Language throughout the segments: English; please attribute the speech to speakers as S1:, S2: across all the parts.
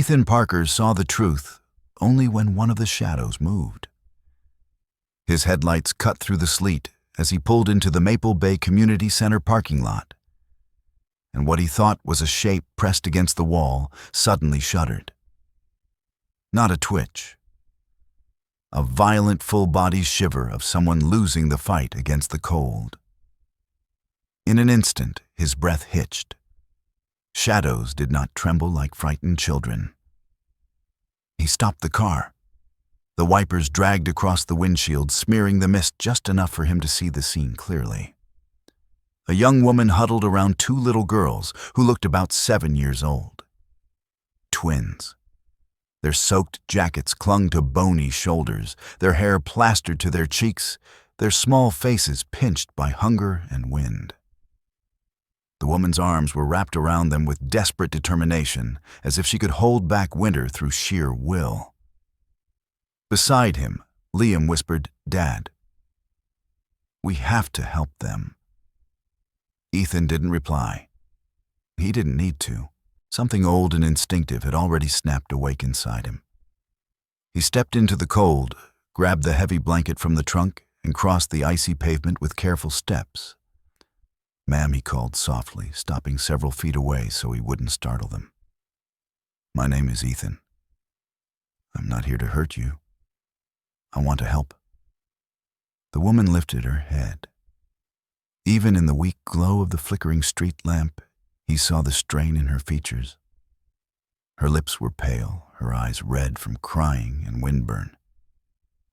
S1: Ethan Parker saw the truth only when one of the shadows moved. His headlights cut through the sleet as he pulled into the Maple Bay Community Center parking lot, and what he thought was a shape pressed against the wall suddenly shuddered. Not a twitch. A violent full-body shiver of someone losing the fight against the cold. In an instant, his breath hitched. Shadows did not tremble like frightened children. He stopped the car. The wipers dragged across the windshield, smearing the mist just enough for him to see the scene clearly. A young woman huddled around two little girls who looked about 7 years old. Twins. Their soaked jackets clung to bony shoulders, their hair plastered to their cheeks, their small faces pinched by hunger and wind. The woman's arms were wrapped around them with desperate determination, as if she could hold back winter through sheer will. Beside him, Liam whispered, "Dad, we have to help them." Ethan didn't reply. He didn't need to. Something old and instinctive had already snapped awake inside him. He stepped into the cold, grabbed the heavy blanket from the trunk, and crossed the icy pavement with careful steps. "Ma'am," he called softly, stopping several feet away so he wouldn't startle them. "My name is Ethan. I'm not here to hurt you. I want to help." The woman lifted her head. Even in the weak glow of the flickering street lamp, he saw the strain in her features. Her lips were pale, her eyes red from crying and windburn,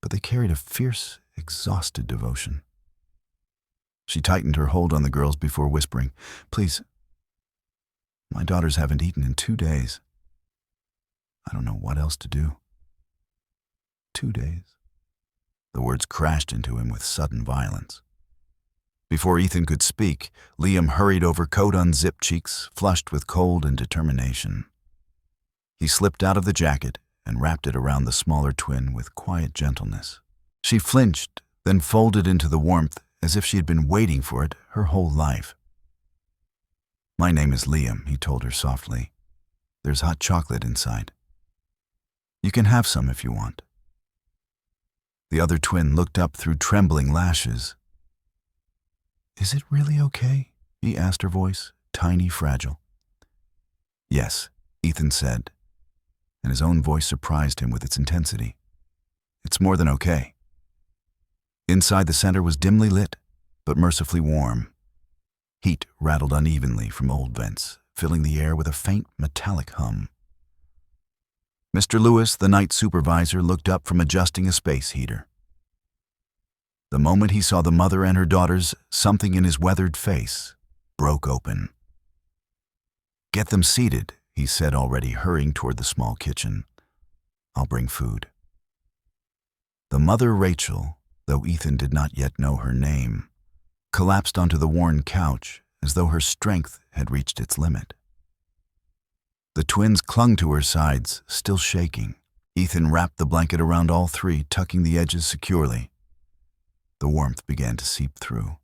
S1: but they carried a fierce, exhausted devotion. She tightened her hold on the girls before whispering, "Please, my daughters haven't eaten in 2 days. I don't know what else to do." 2 days. The words crashed into him with sudden violence. Before Ethan could speak, Liam hurried over coat unzipped cheeks, flushed with cold and determination. He slipped out of the jacket and wrapped it around the smaller twin with quiet gentleness. She flinched, then folded into the warmth as if she had been waiting for it her whole life. "My name is Liam," he told her softly. "There's hot chocolate inside. You can have some if you want." The other twin looked up through trembling lashes. "Is it really okay?" he asked, her voice, tiny, fragile. "Yes," Ethan said, and his own voice surprised him with its intensity. "It's more than okay." Inside the center was dimly lit, but mercifully warm. Heat rattled unevenly from old vents, filling the air with a faint metallic hum. Mr. Lewis, the night supervisor, looked up from adjusting a space heater. The moment he saw the mother and her daughters, something in his weathered face broke open. "Get them seated," he said, already hurrying toward the small kitchen. "I'll bring food." The mother, Rachel, though Ethan did not yet know her name, collapsed onto the worn couch as though her strength had reached its limit. The twins clung to her sides, still shaking. Ethan wrapped the blanket around all three, tucking the edges securely. The warmth began to seep through.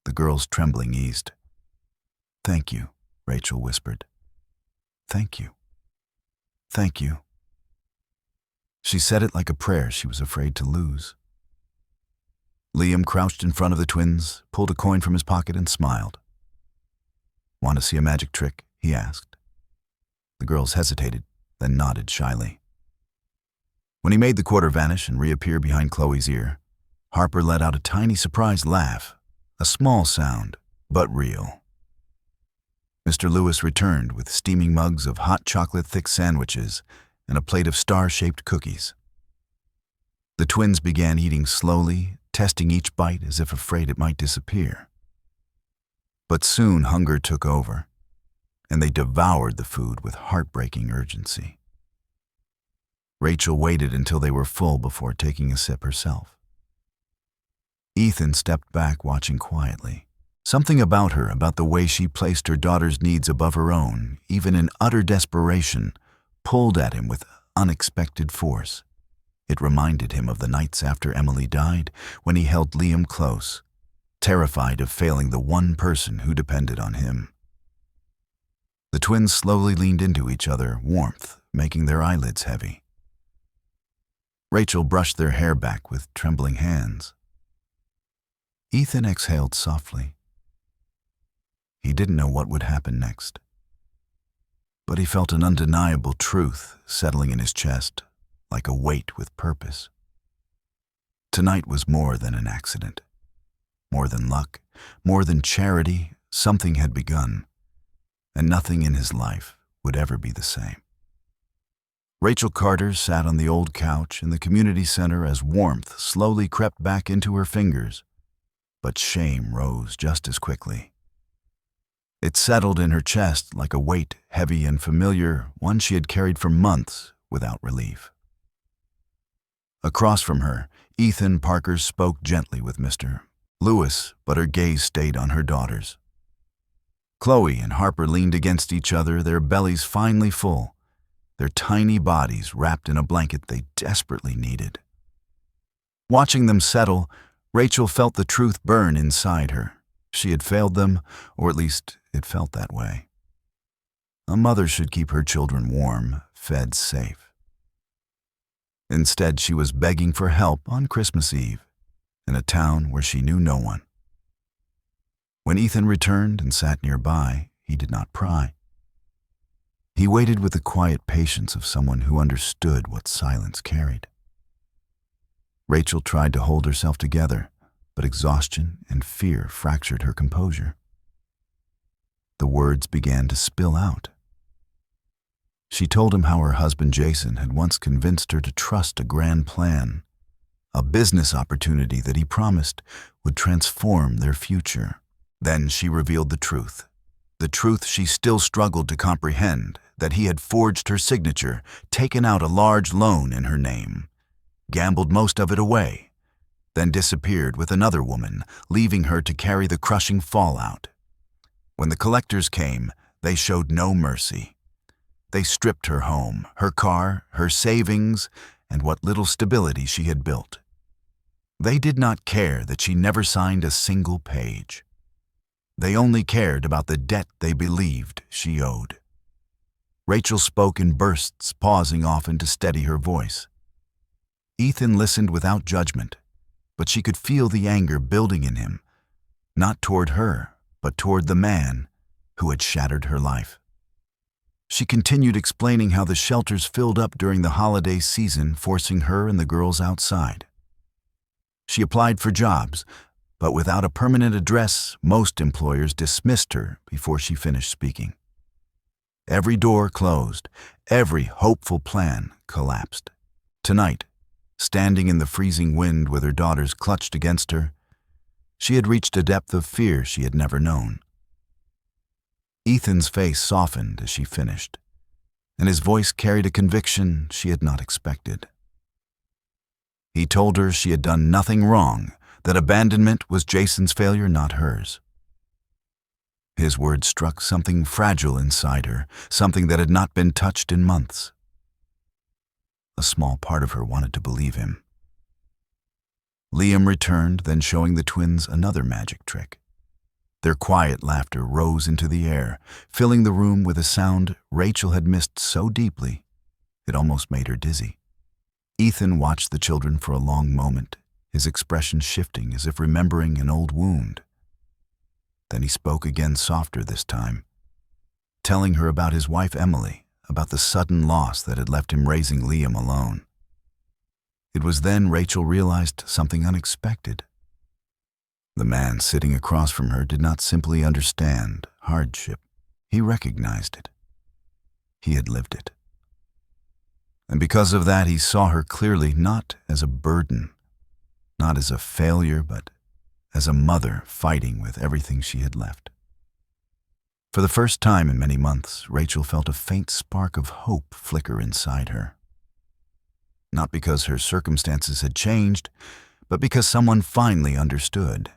S1: The girls' trembling eased. "Thank you," Rachel whispered. "Thank you. Thank you." She said it like a prayer she was afraid to lose. Liam crouched in front of the twins, pulled a coin from his pocket, and smiled. "Want to see a magic trick?" he asked. The girls hesitated, then nodded shyly. When he made the quarter vanish and reappear behind Chloe's ear, Harper let out a tiny surprised laugh, a small sound, but real. Mr. Lewis returned with steaming mugs of hot chocolate-thick sandwiches and a plate of star-shaped cookies. The twins began eating slowly, testing each bite as if afraid it might disappear. But soon hunger took over, and they devoured the food with heartbreaking urgency. Rachel waited until they were full before taking a sip herself. Ethan stepped back, watching quietly. Something about her, about the way she placed her daughter's needs above her own, even in utter desperation, pulled at him with unexpected force. It reminded him of the nights after Emily died, when he held Liam close, terrified of failing the one person who depended on him. The twins slowly leaned into each other, warmth making their eyelids heavy. Rachel brushed their hair back with trembling hands. Ethan exhaled softly. He didn't know what would happen next, but he felt an undeniable truth settling in his chest, like a weight with purpose. Tonight was more than an accident, more than luck, more than charity. Something had begun, and nothing in his life would ever be the same. Rachel Carter sat on the old couch in the community center as warmth slowly crept back into her fingers, but shame rose just as quickly. It settled in her chest like a weight, heavy and familiar, one she had carried for months without relief. Across from her, Ethan Parker spoke gently with Mr. Lewis, but her gaze stayed on her daughters. Chloe and Harper leaned against each other, their bellies finally full, their tiny bodies wrapped in a blanket they desperately needed. Watching them settle, Rachel felt the truth burn inside her. She had failed them, or at least it felt that way. A mother should keep her children warm, fed, safe. Instead, she was begging for help on Christmas Eve, in a town where she knew no one. When Ethan returned and sat nearby, he did not pry. He waited with the quiet patience of someone who understood what silence carried. Rachel tried to hold herself together, but exhaustion and fear fractured her composure. The words began to spill out. She told him how her husband Jason had once convinced her to trust a grand plan, a business opportunity that he promised would transform their future. Then she revealed the truth she still struggled to comprehend, that he had forged her signature, taken out a large loan in her name, gambled most of it away, then disappeared with another woman, leaving her to carry the crushing fallout. When the collectors came, they showed no mercy. They stripped her home, her car, her savings, and what little stability she had built. They did not care that she never signed a single page. They only cared about the debt they believed she owed. Rachel spoke in bursts, pausing often to steady her voice. Ethan listened without judgment, but she could feel the anger building in him, not toward her, but toward the man who had shattered her life. She continued explaining how the shelters filled up during the holiday season, forcing her and the girls outside. She applied for jobs, but without a permanent address, most employers dismissed her before she finished speaking. Every door closed, every hopeful plan collapsed. Tonight, standing in the freezing wind with her daughters clutched against her, she had reached a depth of fear she had never known. Ethan's face softened as she finished, and his voice carried a conviction she had not expected. He told her she had done nothing wrong, that abandonment was Jason's failure, not hers. His words struck something fragile inside her, something that had not been touched in months. A small part of her wanted to believe him. Liam returned, then showing the twins another magic trick. Their quiet laughter rose into the air, filling the room with a sound Rachel had missed so deeply it almost made her dizzy. Ethan watched the children for a long moment, his expression shifting as if remembering an old wound. Then he spoke again, softer this time, telling her about his wife Emily, about the sudden loss that had left him raising Liam alone. It was then Rachel realized something unexpected. The man sitting across from her did not simply understand hardship. He recognized it. He had lived it. And because of that, he saw her clearly, not as a burden, not as a failure, but as a mother fighting with everything she had left. For the first time in many months, Rachel felt a faint spark of hope flicker inside her. Not because her circumstances had changed, but because someone finally understood.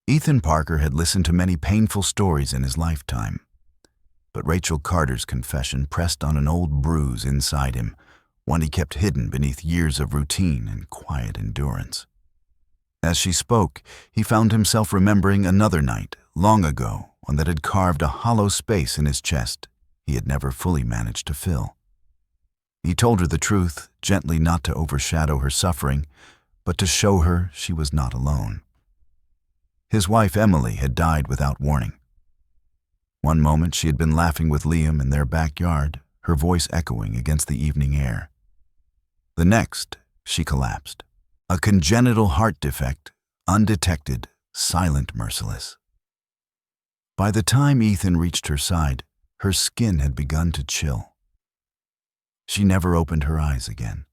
S1: Ethan Parker had listened to many painful stories in his lifetime, but Rachel Carter's confession pressed on an old bruise inside him, one he kept hidden beneath years of routine and quiet endurance. As she spoke, he found himself remembering another night, long ago, one that had carved a hollow space in his chest he had never fully managed to fill. He told her the truth, gently, not to overshadow her suffering, but to show her she was not alone. His wife Emily had died without warning. One moment she had been laughing with Liam in their backyard, her voice echoing against the evening air. The next, she collapsed. A congenital heart defect, undetected, silent, merciless. By the time Ethan reached her side, her skin had begun to chill. She never opened her eyes again.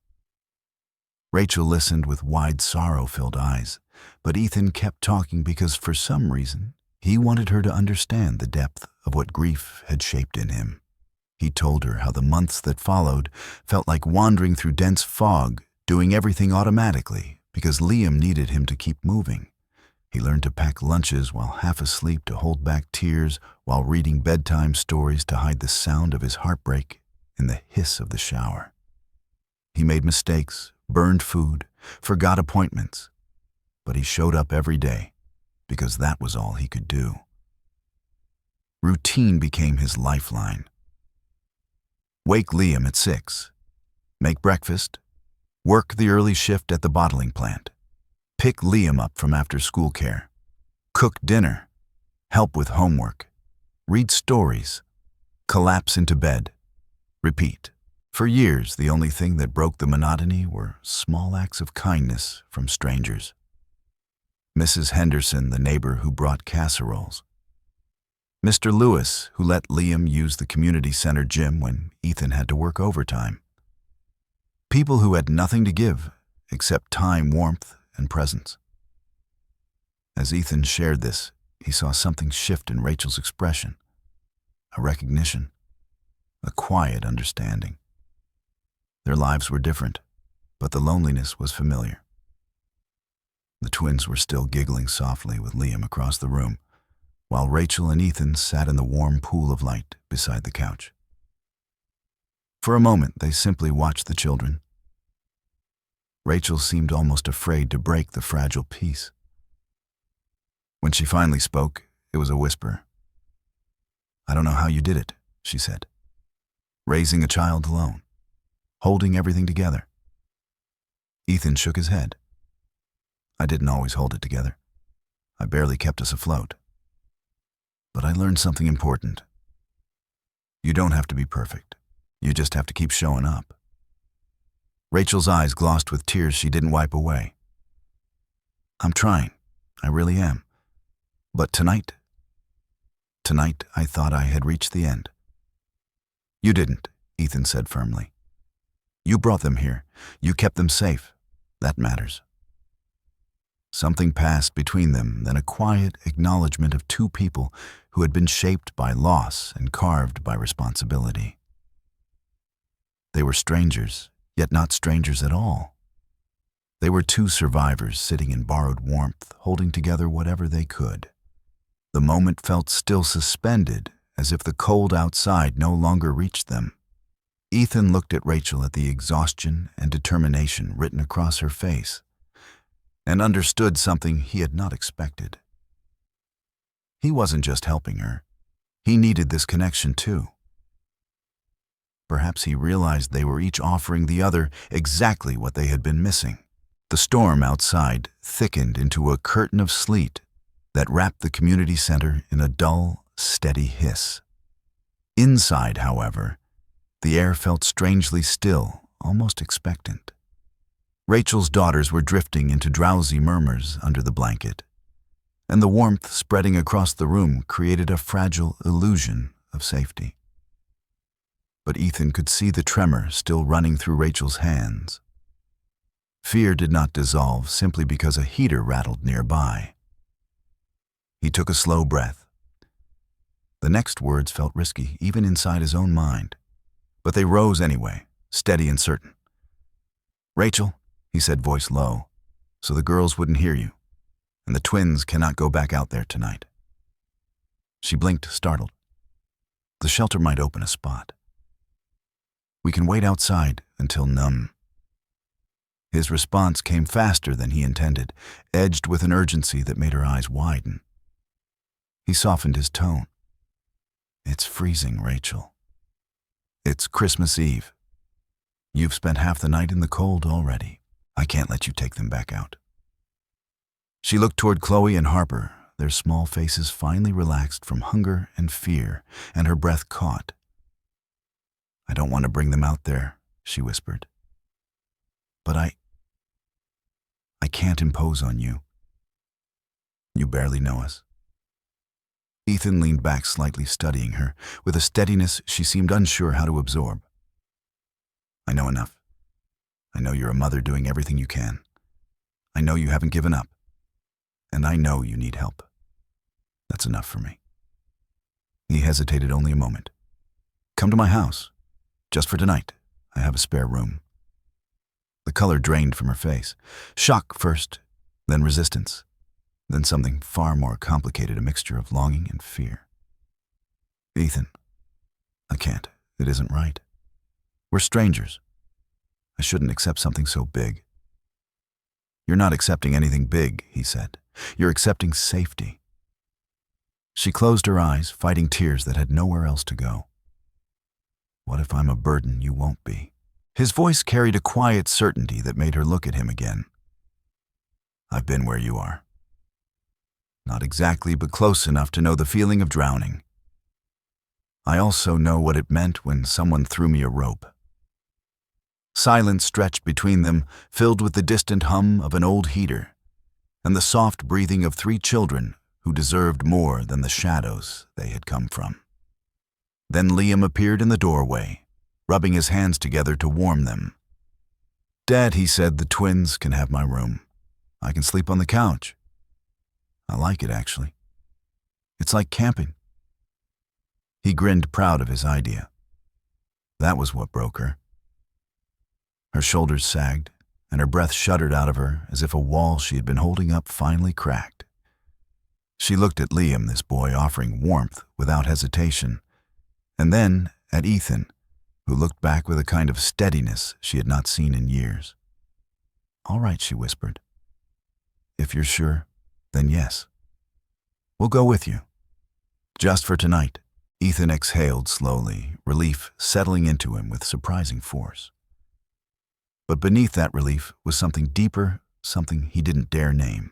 S1: Rachel listened with wide, sorrow-filled eyes, but Ethan kept talking because for some reason, he wanted her to understand the depth of what grief had shaped in him. He told her how the months that followed felt like wandering through dense fog, doing everything automatically because Liam needed him to keep moving. He learned to pack lunches while half asleep, to hold back tears while reading bedtime stories, to hide the sound of his heartbreak in the hiss of the shower. He made mistakes, burned food, forgot appointments, but he showed up every day because that was all he could do. Routine became his lifeline. Wake Liam at 6, make breakfast, work the early shift at the bottling plant, pick Liam up from after-school care, cook dinner, help with homework, read stories, collapse into bed, repeat. For years, the only thing that broke the monotony were small acts of kindness from strangers. Mrs. Henderson, the neighbor who brought casseroles. Mr. Lewis, who let Liam use the community center gym when Ethan had to work overtime. People who had nothing to give except time, warmth, and presence. As Ethan shared this, he saw something shift in Rachel's expression. A recognition, a quiet understanding. Their lives were different, but the loneliness was familiar. The twins were still giggling softly with Liam across the room, while Rachel and Ethan sat in the warm pool of light beside the couch. For a moment, they simply watched the children. Rachel seemed almost afraid to break the fragile peace. When she finally spoke, it was a whisper. "I don't know how you did it," she said. "Raising a child alone, holding everything together." Ethan shook his head. "I didn't always hold it together. I barely kept us afloat. But I learned something important. You don't have to be perfect. You just have to keep showing up." Rachel's eyes glossed with tears she didn't wipe away. "I'm trying. I really am. But tonight I thought I had reached the end." "You didn't," Ethan said firmly. "You brought them here. You kept them safe. That matters." Something passed between them, then a quiet acknowledgement of two people who had been shaped by loss and carved by responsibility. They were strangers, yet not strangers at all. They were two survivors sitting in borrowed warmth, holding together whatever they could. The moment felt still suspended, as if the cold outside no longer reached them. Ethan looked at Rachel at the exhaustion and determination written across her face, and understood something he had not expected. He wasn't just helping her. He needed this connection too. Perhaps he realized they were each offering the other exactly what they had been missing. The storm outside thickened into a curtain of sleet that wrapped the community center in a dull, steady hiss. Inside, however, the air felt strangely still, almost expectant. Rachel's daughters were drifting into drowsy murmurs under the blanket, and the warmth spreading across the room created a fragile illusion of safety. But Ethan could see the tremor still running through Rachel's hands. Fear did not dissolve simply because a heater rattled nearby. He took a slow breath. The next words felt risky, even inside his own mind, but they rose anyway, steady and certain. "Rachel," he said, voice low, "so the girls wouldn't hear you, and the twins cannot go back out there tonight." She blinked, startled. "The shelter might open a spot. We can wait outside until numb." His response came faster than he intended, edged with an urgency that made her eyes widen. He softened his tone. It's freezing, Rachel. It's Christmas Eve. You've spent half the night in the cold already. I can't let you take them back out. She looked toward Chloe and Harper, their small faces finely relaxed from hunger and fear, and her breath caught. I don't want to bring them out there, she whispered. But I can't impose on you. You barely know us. Ethan leaned back slightly, studying her, with a steadiness she seemed unsure how to absorb. I know enough. I know you're a mother doing everything you can. I know you haven't given up. And I know you need help. That's enough for me. He hesitated only a moment. Come to my house. Just for tonight. I have a spare room. The color drained from her face. Shock first, then resistance, then something far more complicated, a mixture of longing and fear. Ethan, I can't. It isn't right. We're strangers. I shouldn't accept something so big. You're not accepting anything big, he said. You're accepting safety. She closed her eyes, fighting tears that had nowhere else to go. What if I'm a burden you won't be? His voice carried a quiet certainty that made her look at him again. I've been where you are. Not exactly, but close enough to know the feeling of drowning. I also know what it meant when someone threw me a rope. Silence stretched between them, filled with the distant hum of an old heater and the soft breathing of 3 children who deserved more than the shadows they had come from. Then Liam appeared in the doorway, rubbing his hands together to warm them. Dad, he said, the twins can have my room. I can sleep on the couch. I like it, actually. It's like camping. He grinned, proud of his idea. That was what broke her. Her shoulders sagged, and her breath shuddered out of her as if a wall she had been holding up finally cracked. She looked at Liam, this boy offering warmth without hesitation, and then at Ethan, who looked back with a kind of steadiness she had not seen in years. All right, she whispered. If you're sure, then yes. We'll go with you. Just for tonight. Ethan exhaled slowly, relief settling into him with surprising force. But beneath that relief was something deeper, something he didn't dare name.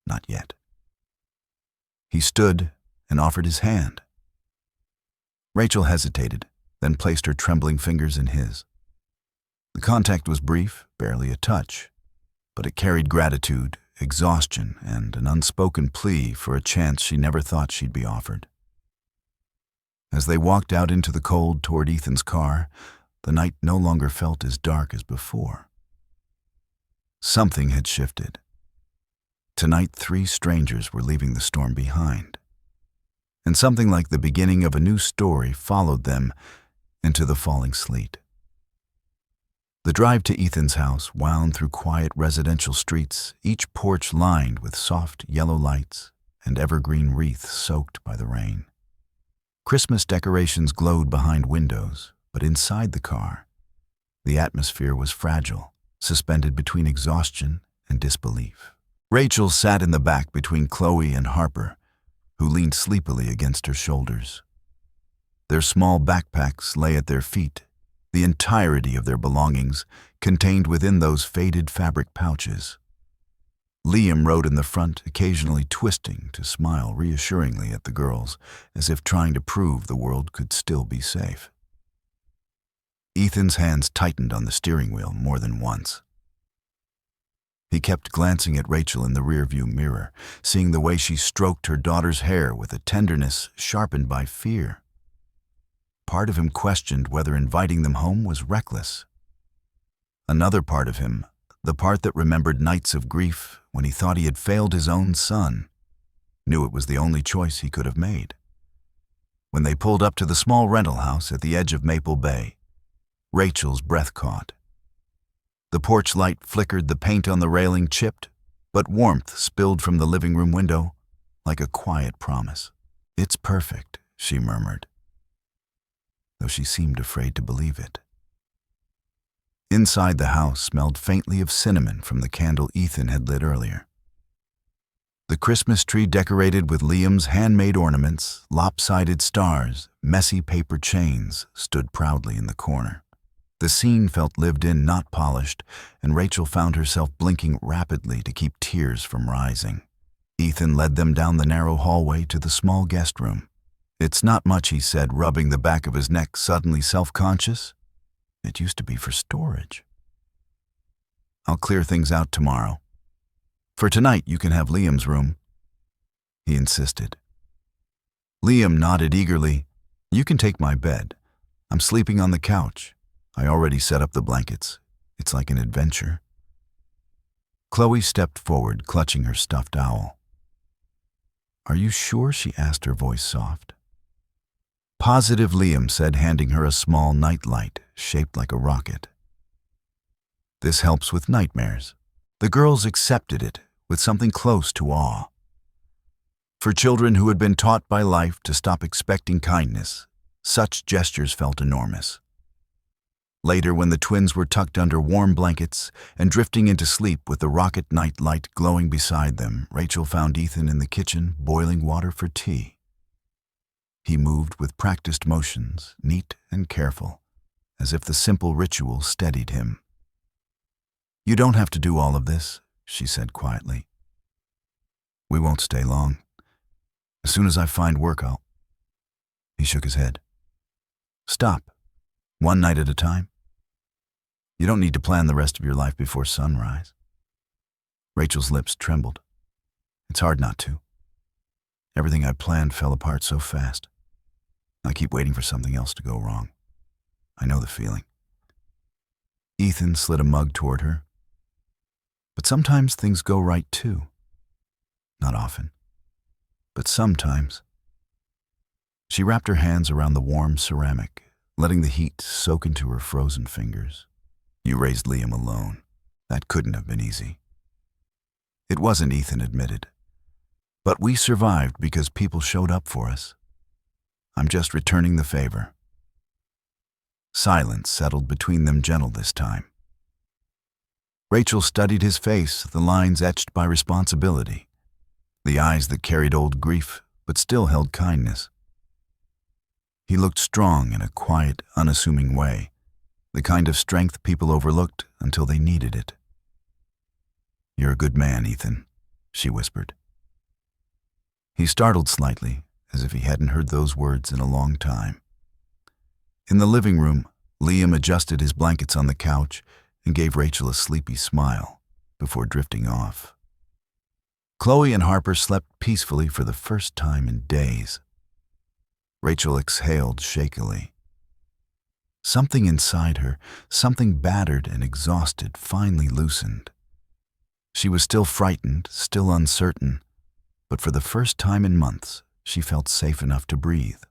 S1: Not yet. He stood and offered his hand. Rachel hesitated, then placed her trembling fingers in his. The contact was brief, barely a touch, but it carried gratitude, exhaustion, and an unspoken plea for a chance she never thought she'd be offered. As they walked out into the cold toward Ethan's car, the night no longer felt as dark as before. Something had shifted. Tonight, 3 strangers were leaving the storm behind, and something like the beginning of a new story followed them into the falling sleet. The drive to Ethan's house wound through quiet residential streets, each porch lined with soft yellow lights and evergreen wreaths soaked by the rain. Christmas decorations glowed behind windows, but inside the car, the atmosphere was fragile, suspended between exhaustion and disbelief. Rachel sat in the back between Chloe and Harper, who leaned sleepily against her shoulders. Their small backpacks lay at their feet, the entirety of their belongings contained within those faded fabric pouches. Liam rode in the front, occasionally twisting to smile reassuringly at the girls, as if trying to prove the world could still be safe. Ethan's hands tightened on the steering wheel more than once. He kept glancing at Rachel in the rearview mirror, seeing the way she stroked her daughter's hair with a tenderness sharpened by fear. Part of him questioned whether inviting them home was reckless. Another part of him, the part that remembered nights of grief when he thought he had failed his own son, knew it was the only choice he could have made. When they pulled up to the small rental house at the edge of Maple Bay, Rachel's breath caught. The porch light flickered, the paint on the railing chipped, but warmth spilled from the living room window like a quiet promise. "It's perfect," she murmured, though she seemed afraid to believe it. Inside the house smelled faintly of cinnamon from the candle Ethan had lit earlier. The Christmas tree decorated with Liam's handmade ornaments, lopsided stars, messy paper chains, stood proudly in the corner. The scene felt lived in, not polished, and Rachel found herself blinking rapidly to keep tears from rising. Ethan led them down the narrow hallway to the small guest room. "It's not much," he said, rubbing the back of his neck, suddenly self-conscious. "It used to be for storage. I'll clear things out tomorrow. For tonight, you can have Liam's room," he insisted. Liam nodded eagerly. "You can take my bed. I'm sleeping on the couch. I already set up the blankets. It's like an adventure." Chloe stepped forward, clutching her stuffed owl. "Are you sure?" she asked, her voice soft. "Positive," Liam said, handing her a small nightlight shaped like a rocket. "This helps with nightmares." The girls accepted it with something close to awe. For children who had been taught by life to stop expecting kindness, such gestures felt enormous. Later, when the twins were tucked under warm blankets and drifting into sleep with the rocket night light glowing beside them, Rachel found Ethan in the kitchen boiling water for tea. He moved with practiced motions, neat and careful, as if the simple ritual steadied him. "You don't have to do all of this," she said quietly. "We won't stay long. As soon as I find work, I'll—" He shook his head. "Stop. One night at a time. You don't need to plan the rest of your life before sunrise." Rachel's lips trembled. "It's hard not to. Everything I planned fell apart so fast. I keep waiting for something else to go wrong. I know the feeling." Ethan slid a mug toward her. "But sometimes things go right too. Not often, but sometimes." She wrapped her hands around the warm ceramic, letting the heat soak into her frozen fingers. "You raised Liam alone. That couldn't have been easy." "It wasn't," Ethan admitted. "But we survived because people showed up for us. I'm just returning the favor." Silence settled between them, gentle this time. Rachel studied his face, the lines etched by responsibility, the eyes that carried old grief but still held kindness. He looked strong in a quiet, unassuming way, the kind of strength people overlooked until they needed it. "You're a good man, Ethan," she whispered. He startled slightly, as if he hadn't heard those words in a long time. In the living room, Liam adjusted his blankets on the couch and gave Rachel a sleepy smile before drifting off. Chloe and Harper slept peacefully for the first time in days. Rachel exhaled shakily. Something inside her, something battered and exhausted, finally loosened. She was still frightened, still uncertain, but for the first time in months, she felt safe enough to breathe.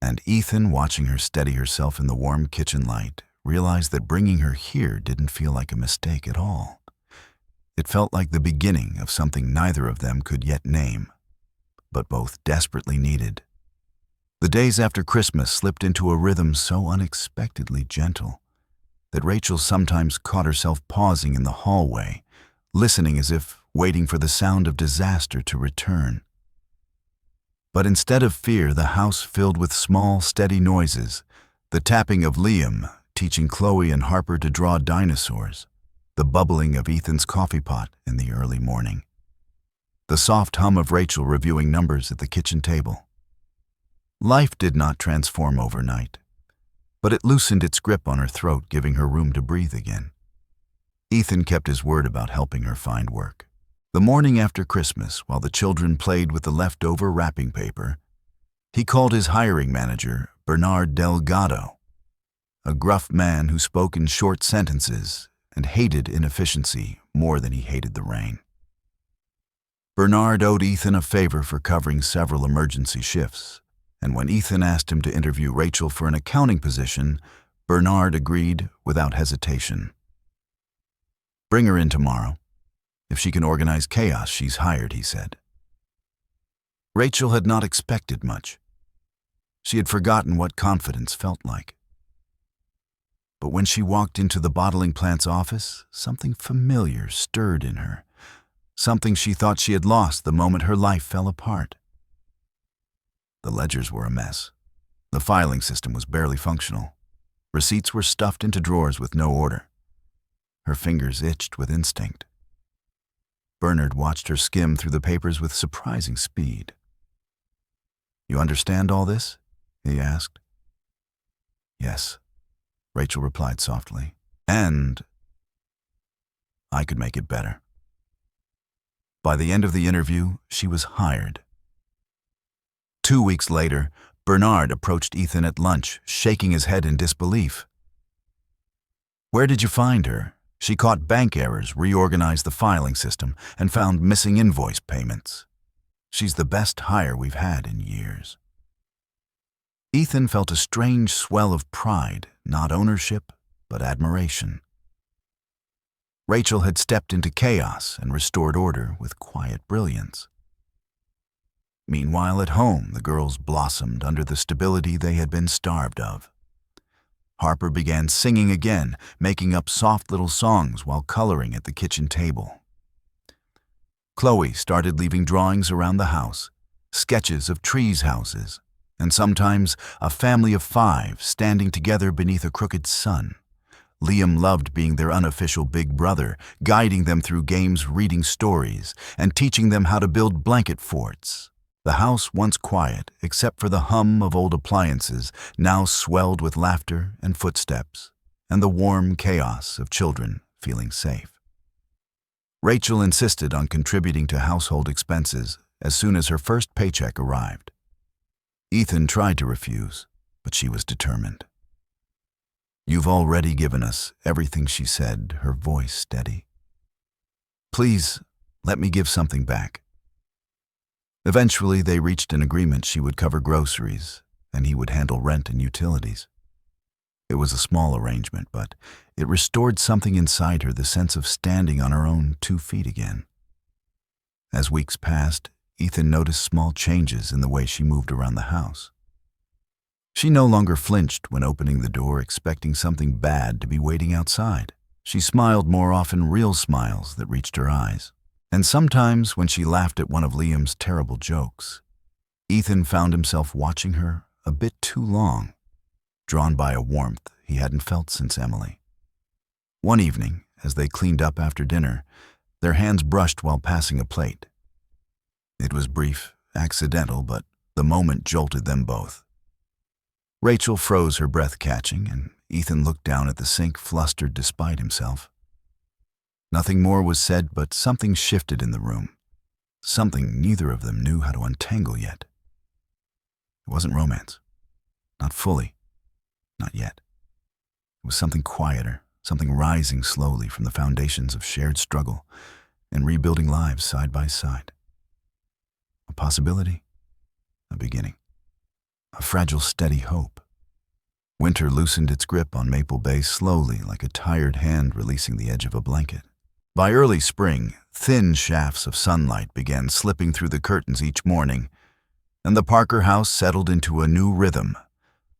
S1: And Ethan, watching her steady herself in the warm kitchen light, realized that bringing her here didn't feel like a mistake at all. It felt like the beginning of something neither of them could yet name, but both desperately needed. The days after Christmas slipped into a rhythm so unexpectedly gentle that Rachel sometimes caught herself pausing in the hallway, listening as if waiting for the sound of disaster to return. But instead of fear, the house filled with small, steady noises, the tapping of Liam, teaching Chloe and Harper to draw dinosaurs, the bubbling of Ethan's coffee pot in the early morning, the soft hum of Rachel reviewing numbers at the kitchen table. Life did not transform overnight, but it loosened its grip on her throat, giving her room to breathe again. Ethan kept his word about helping her find work. The morning after Christmas, while the children played with the leftover wrapping paper, he called his hiring manager, Bernard Delgado, a gruff man who spoke in short sentences and hated inefficiency more than he hated the rain. Bernard owed Ethan a favor for covering several emergency shifts, and when Ethan asked him to interview Rachel for an accounting position, Bernard agreed without hesitation. "Bring her in tomorrow. If she can organize chaos, she's hired," he said. Rachel had not expected much. She had forgotten what confidence felt like. But when she walked into the bottling plant's office, something familiar stirred in her, something she thought she had lost the moment her life fell apart. The ledgers were a mess. The filing system was barely functional. Receipts were stuffed into drawers with no order. Her fingers itched with instinct. Bernard watched her skim through the papers with surprising speed. "You understand all this?" he asked. "Yes," Rachel replied softly. "And I could make it better." By the end of the interview, she was hired. 2 weeks later, Bernard approached Ethan at lunch, shaking his head in disbelief. "Where did you find her? She caught bank errors, reorganized the filing system, and found missing invoice payments. She's the best hire we've had in years." Ethan felt a strange swell of pride, not ownership, but admiration. Rachel had stepped into chaos and restored order with quiet brilliance. Meanwhile, at home, the girls blossomed under the stability they had been starved of. Harper began singing again, making up soft little songs while coloring at the kitchen table. Chloe started leaving drawings around the house, sketches of trees' houses, and sometimes a family of 5 standing together beneath a crooked sun. Liam loved being their unofficial big brother, guiding them through games, reading stories, and teaching them how to build blanket forts. The house, once quiet, except for the hum of old appliances, now swelled with laughter and footsteps, and the warm chaos of children feeling safe. Rachel insisted on contributing to household expenses as soon as her first paycheck arrived. Ethan tried to refuse, but she was determined. "You've already given us everything," she said, her voice steady. "Please, let me give something back." Eventually, they reached an agreement she would cover groceries, and he would handle rent and utilities. It was a small arrangement, but it restored something inside her, the sense of standing on her own 2 feet again. As weeks passed, Ethan noticed small changes in the way she moved around the house. She no longer flinched when opening the door, expecting something bad to be waiting outside. She smiled more often, real smiles that reached her eyes. And sometimes, when she laughed at one of Liam's terrible jokes, Ethan found himself watching her a bit too long, drawn by a warmth he hadn't felt since Emily. One evening, as they cleaned up after dinner, their hands brushed while passing a plate. It was brief, accidental, but the moment jolted them both. Rachel froze, her breath catching, and Ethan looked down at the sink, flustered despite himself. Nothing more was said, but something shifted in the room. Something neither of them knew how to untangle yet. It wasn't romance. Not fully. Not yet. It was something quieter, something rising slowly from the foundations of shared struggle and rebuilding lives side by side. A possibility, a beginning, a fragile, steady hope. Winter loosened its grip on Maple Bay slowly, like a tired hand releasing the edge of a blanket. By early spring, thin shafts of sunlight began slipping through the curtains each morning, and the Parker house settled into a new rhythm,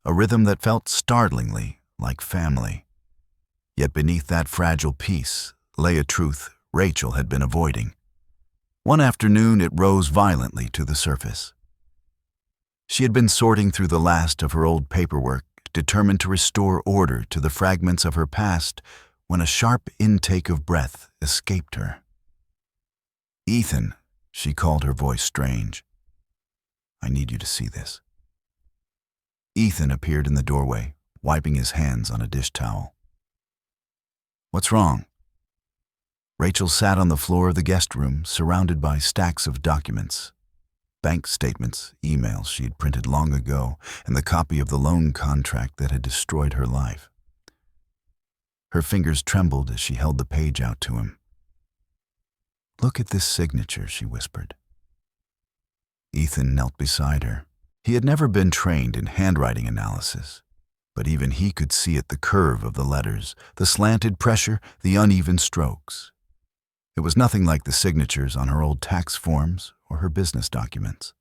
S1: a rhythm that felt startlingly like family. Yet beneath that fragile peace lay a truth Rachel had been avoiding. One afternoon, it rose violently to the surface. She had been sorting through the last of her old paperwork, determined to restore order to the fragments of her past, when a sharp intake of breath escaped her. "Ethan," she called, her voice strange. "I need you to see this." Ethan appeared in the doorway, wiping his hands on a dish towel. "What's wrong?" Rachel sat on the floor of the guest room, surrounded by stacks of documents. Bank statements, emails she had printed long ago, and the copy of the loan contract that had destroyed her life. Her fingers trembled as she held the page out to him. "Look at this signature," she whispered. Ethan knelt beside her. He had never been trained in handwriting analysis, but even he could see it, the curve of the letters, the slanted pressure, the uneven strokes. It was nothing like the signatures on her old tax forms or her business documents.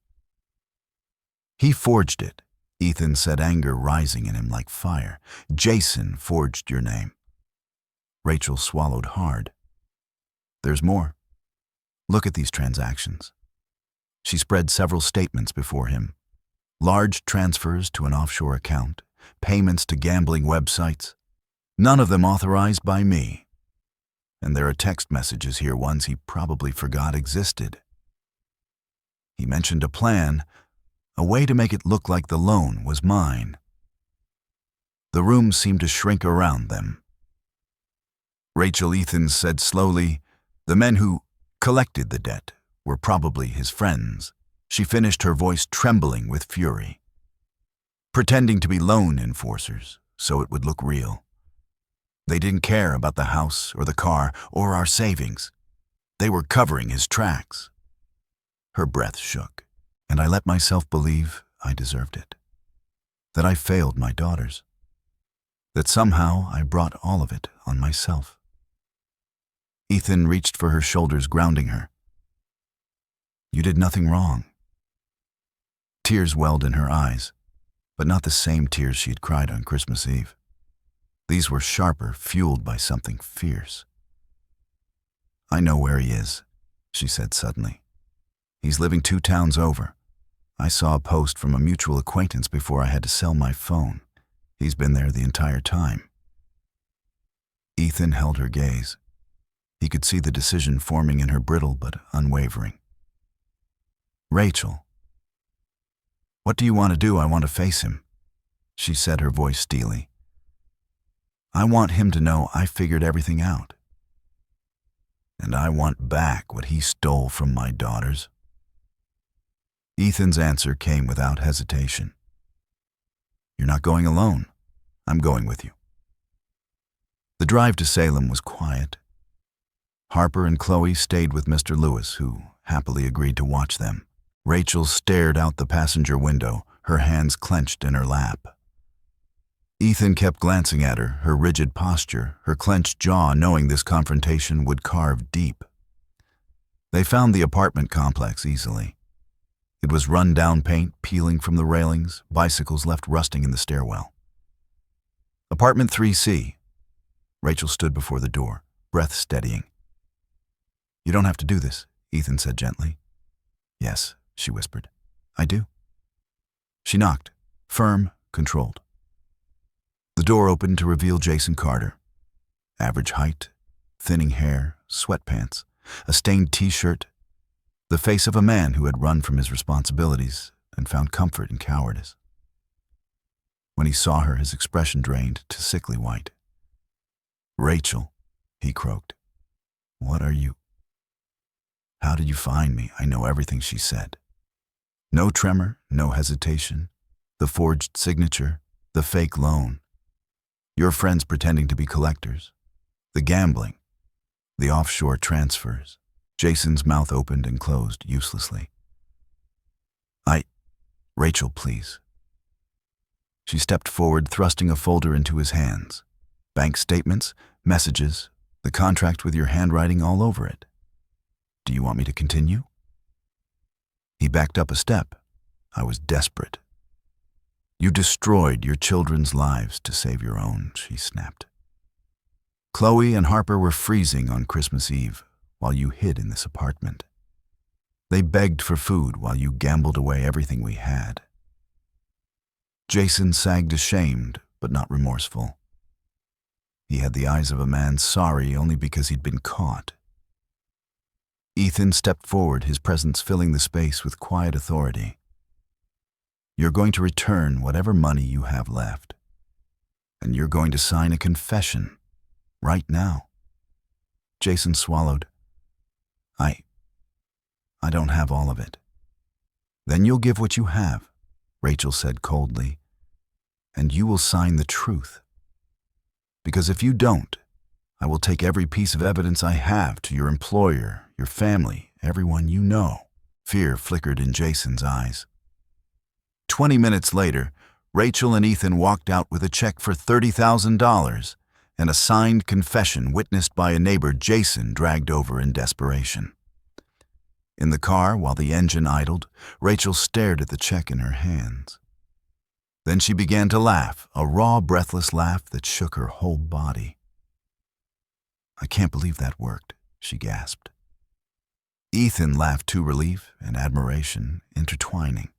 S1: "He forged it," Ethan said, anger rising in him like fire. "Jason forged your name." Rachel swallowed hard. "There's more." Look at these transactions. She spread several statements before him. Large transfers to an offshore account, payments to gambling websites, none of them authorized by me. And there are text messages here, ones he probably forgot existed. He mentioned a plan, a way to make it look like the loan was mine. The room seemed to shrink around them. Rachel, Ethan said slowly, the men who collected the debt were probably his friends. She finished, her voice trembling with fury. Pretending to be loan enforcers, so it would look real. They didn't care about the house or the car or our savings. They were covering his tracks. Her breath shook, and I let myself believe I deserved it. That I failed my daughters. That somehow I brought all of it on myself. Ethan reached for her shoulders, grounding her. You did nothing wrong. Tears welled in her eyes, but not the same tears she had cried on Christmas Eve. These were sharper, fueled by something fierce. I know where he is, she said suddenly. He's living 2 towns over. I saw a post from a mutual acquaintance before I had to sell my phone. He's been there the entire time. Ethan held her gaze. He could see the decision forming in her, brittle but unwavering. Rachel. What do you want to do? I want to face him, she said, her voice steely. I want him to know I figured everything out. And I want back what he stole from my daughters. Ethan's answer came without hesitation. You're not going alone. I'm going with you. The drive to Salem was quiet. Harper and Chloe stayed with Mr. Lewis, who happily agreed to watch them. Rachel stared out the passenger window, her hands clenched in her lap. Ethan kept glancing at her, her rigid posture, her clenched jaw, knowing this confrontation would carve deep. They found the apartment complex easily. It was run-down paint peeling from the railings, bicycles left rusting in the stairwell. Apartment 3C. Rachel stood before the door, breath steadying. You don't have to do this, Ethan said gently. Yes, she whispered. I do. She knocked, firm, controlled. The door opened to reveal Jason Carter. Average height, thinning hair, sweatpants, a stained t-shirt, the face of a man who had run from his responsibilities and found comfort in cowardice. When he saw her, his expression drained to sickly white. Rachel, he croaked. What are you? How did you find me? I know everything, she said. No tremor, no hesitation. The forged signature, the fake loan. Your friends pretending to be collectors. The gambling. The offshore transfers. Jason's mouth opened and closed uselessly. Rachel, please. She stepped forward, thrusting a folder into his hands. Bank statements, messages, the contract with your handwriting all over it. Do you want me to continue? He backed up a step. I was desperate. You destroyed your children's lives to save your own, she snapped. Chloe and Harper were freezing on Christmas Eve while you hid in this apartment. They begged for food while you gambled away everything we had. Jason sagged ashamed, but not remorseful. He had the eyes of a man sorry only because he'd been caught. Ethan stepped forward, his presence filling the space with quiet authority. You're going to return whatever money you have left. And you're going to sign a confession right now. Jason swallowed. I don't have all of it. Then you'll give what you have, Rachel said coldly, and you will sign the truth. Because if you don't, I will take every piece of evidence I have to your employer, your family, everyone you know. Fear flickered in Jason's eyes. 20 minutes later, Rachel and Ethan walked out with a check for $30,000 and a signed confession witnessed by a neighbor Jason dragged over in desperation. In the car, while the engine idled, Rachel stared at the check in her hands. Then she began to laugh, a raw, breathless laugh that shook her whole body. I can't believe that worked, she gasped. Ethan laughed to relief and admiration intertwining.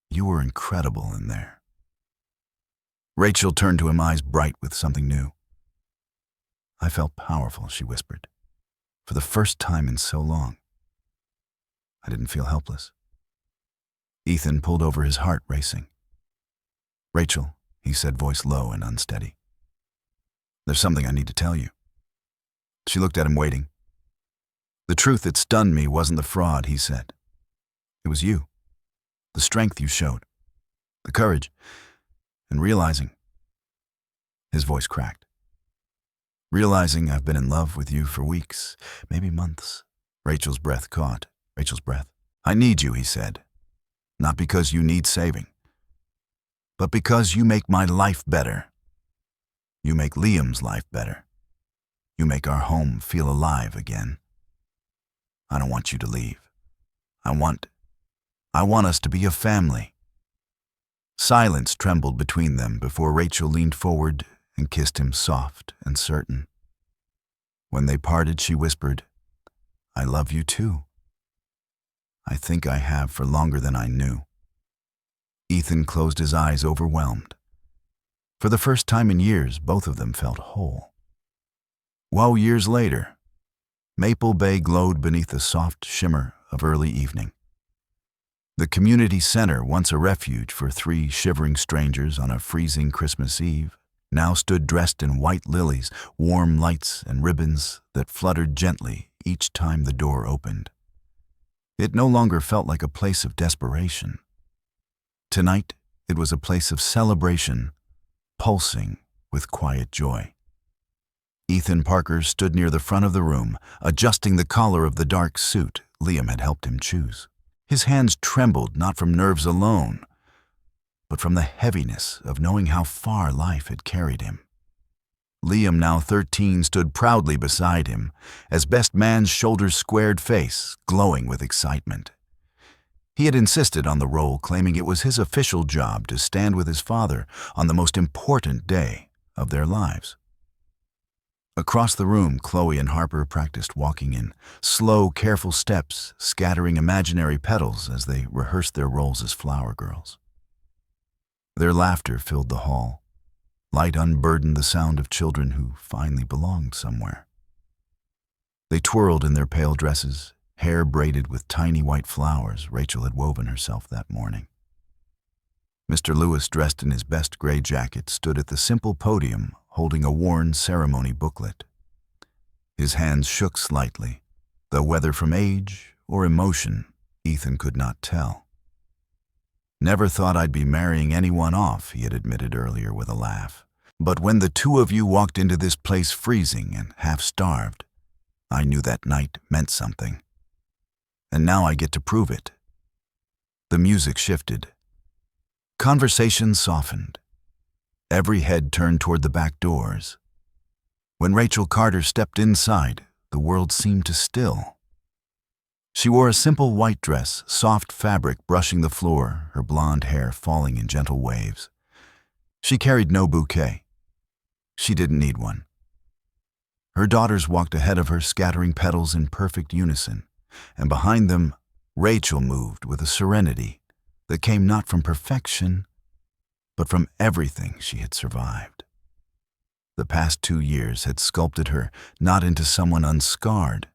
S1: You were incredible in there. Rachel turned to him, eyes bright with something new. I felt powerful, she whispered, for the first time in so long. I didn't feel helpless. Ethan pulled over, his heart racing. Rachel, he said, voice low and unsteady. There's something I need to tell you. She looked at him, waiting. The truth that stunned me wasn't the fraud, he said. It was you. The strength you showed. The courage. And realizing. His voice cracked. Realizing I've been in love with you for weeks, maybe months. Rachel's breath caught. Rachel's breath. I need you, he said. Not because you need saving, but because you make my life better. You make Liam's life better. You make our home feel alive again. I don't want you to leave. I want us to be a family. Silence trembled between them before Rachel leaned forward and kissed him soft and certain. When they parted, she whispered, I love you too. I think I have for longer than I knew. Ethan closed his eyes, overwhelmed. For the first time in years, both of them felt whole. Woe years later, Maple Bay glowed beneath the soft shimmer of early evening. The community center, once a refuge for 3 shivering strangers on a freezing Christmas Eve, now stood dressed in white lilies, warm lights, and ribbons that fluttered gently each time the door opened. It no longer felt like a place of desperation. Tonight, it was a place of celebration, pulsing with quiet joy. Ethan Parker stood near the front of the room, adjusting the collar of the dark suit Liam had helped him choose. His hands trembled not from nerves alone, but from the heaviness of knowing how far life had carried him. Liam, now 13, stood proudly beside him, as best man's shoulders-squared face glowing with excitement. He had insisted on the role, claiming it was his official job to stand with his father on the most important day of their lives. Across the room, Chloe and Harper practiced walking in slow, careful steps, scattering imaginary petals as they rehearsed their roles as flower girls. Their laughter filled the hall. Light unburdened the sound of children who finally belonged somewhere. They twirled in their pale dresses, hair braided with tiny white flowers Rachel had woven herself that morning. Mr. Lewis, dressed in his best gray jacket, stood at the simple podium holding a worn ceremony booklet. His hands shook slightly, though whether from age or emotion, Ethan could not tell. Never thought I'd be marrying anyone off, he had admitted earlier with a laugh. But when the 2 of you walked into this place freezing and half-starved, I knew that night meant something. And now I get to prove it. The music shifted. Conversation softened. Every head turned toward the back doors. When Rachel Carter stepped inside, the world seemed to still. She wore a simple white dress, soft fabric brushing the floor, her blonde hair falling in gentle waves. She carried no bouquet. She didn't need one. Her daughters walked ahead of her, scattering petals in perfect unison, and behind them, Rachel moved with a serenity that came not from perfection, but from everything she had survived. The past 2 years had sculpted her not into someone unscarred,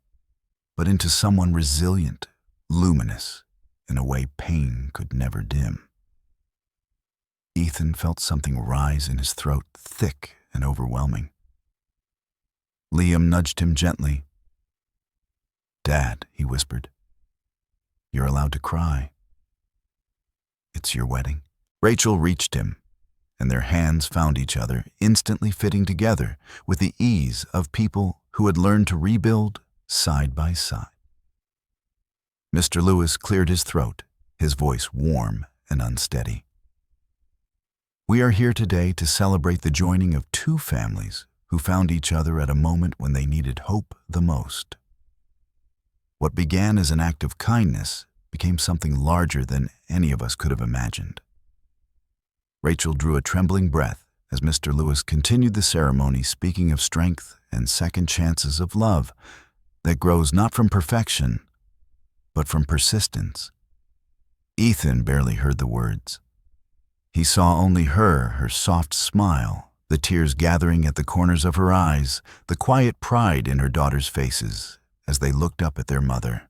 S1: but into someone resilient, luminous, in a way pain could never dim. Ethan felt something rise in his throat, thick and overwhelming. Liam nudged him gently. Dad, he whispered, you're allowed to cry. It's your wedding. Rachel reached him, and their hands found each other, instantly fitting together with the ease of people who had learned to rebuild side by side. Mr. Lewis cleared his throat, his voice warm and unsteady. We are here today to celebrate the joining of 2 families who found each other at a moment when they needed hope the most. What began as an act of kindness became something larger than any of us could have imagined. Rachel drew a trembling breath as Mr. Lewis continued the ceremony, speaking of strength and second chances of love, that grows not from perfection, but from persistence. Ethan barely heard the words. He saw only her soft smile, the tears gathering at the corners of her eyes, the quiet pride in her daughters' faces as they looked up at their mother.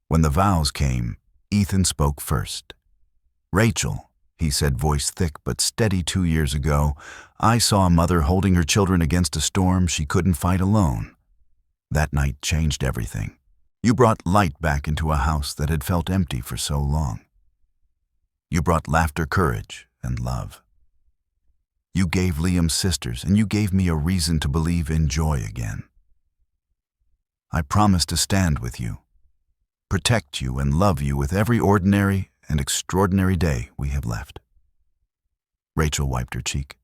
S1: When the vows came, Ethan spoke first. "Rachel," he said, voice thick but steady, 2 years ago, "I saw a mother holding her children against a storm she couldn't fight alone. That night changed everything. You brought light back into a house that had felt empty for so long. You brought laughter, courage, and love. You gave Liam's sisters, and you gave me a reason to believe in joy again. I promise to stand with you, protect you, and love you with every ordinary and extraordinary day we have left." Rachel wiped her cheek.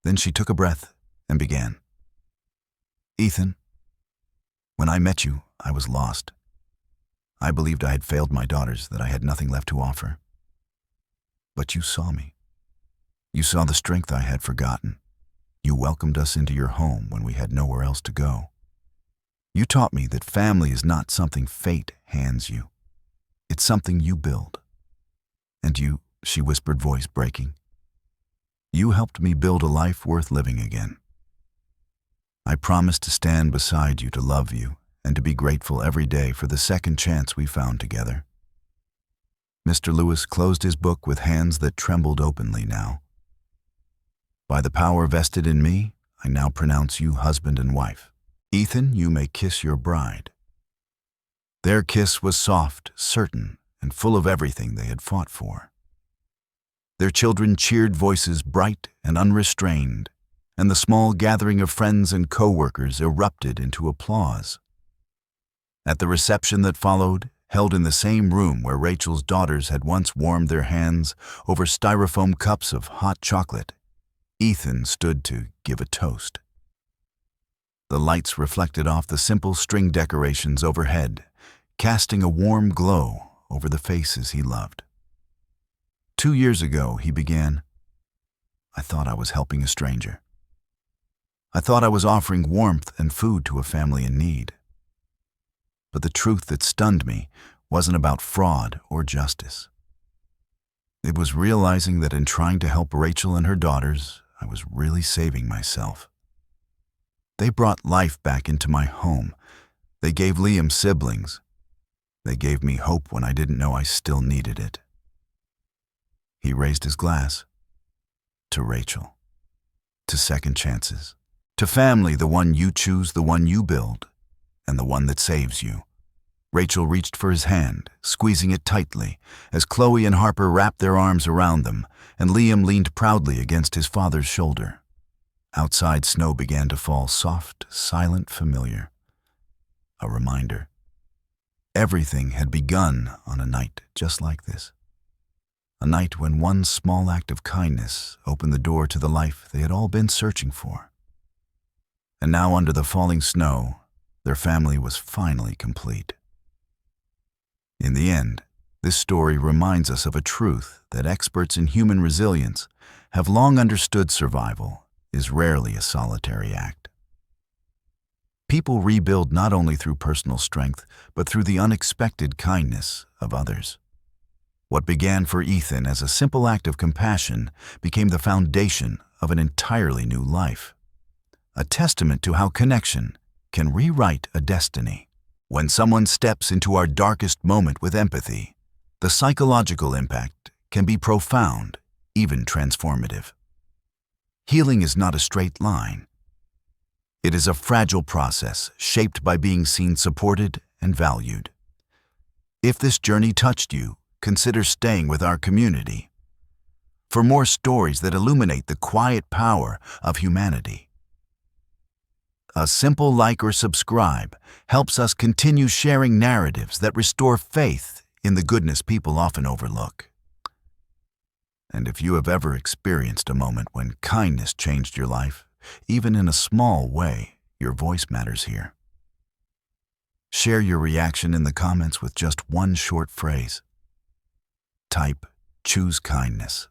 S1: Then she took a breath and began. "Ethan, when I met you, I was lost. I believed I had failed my daughters, that I had nothing left to offer. But you saw me. You saw the strength I had forgotten. You welcomed us into your home when we had nowhere else to go. You taught me that family is not something fate hands you. It's something you build. And you," she whispered, voice breaking, "you helped me build a life worth living again. I promise to stand beside you, to love you, and to be grateful every day for the second chance we found together." Mr. Lewis closed his book with hands that trembled openly now. "By the power vested in me, I now pronounce you husband and wife. Ethan, you may kiss your bride." Their kiss was soft, certain, and full of everything they had fought for. Their children cheered, voices bright and unrestrained, and the small gathering of friends and co-workers erupted into applause. At the reception that followed, held in the same room where Rachel's daughters had once warmed their hands over styrofoam cups of hot chocolate, Ethan stood to give a toast. The lights reflected off the simple string decorations overhead, casting a warm glow over the faces he loved. 2 years ago, he began, "I thought I was helping a stranger. I thought I was offering warmth and food to a family in need. But the truth that stunned me wasn't about fraud or justice. It was realizing that in trying to help Rachel and her daughters, I was really saving myself. They brought life back into my home. They gave Liam siblings. They gave me hope when I didn't know I still needed it." He raised his glass. "To Rachel. To second chances. To family, the one you choose, the one you build, and the one that saves you." Rachel reached for his hand, squeezing it tightly, as Chloe and Harper wrapped their arms around them, and Liam leaned proudly against his father's shoulder. Outside, snow began to fall, soft, silent, familiar. A reminder. Everything had begun on a night just like this. A night when one small act of kindness opened the door to the life they had all been searching for. And now, under the falling snow, their family was finally complete. In the end, this story reminds us of a truth that experts in human resilience have long understood: survival is rarely a solitary act. People rebuild not only through personal strength, but through the unexpected kindness of others. What began for Ethan as a simple act of compassion became the foundation of an entirely new life. A testament to how connection can rewrite a destiny. When someone steps into our darkest moment with empathy, the psychological impact can be profound, even transformative. Healing is not a straight line. It is a fragile process shaped by being seen, supported, and valued. If this journey touched you, consider staying with our community. For more stories that illuminate the quiet power of humanity. A simple like or subscribe helps us continue sharing narratives that restore faith in the goodness people often overlook. And if you have ever experienced a moment when kindness changed your life, even in a small way, your voice matters here. Share your reaction in the comments with just one short phrase. Type, "Choose kindness,"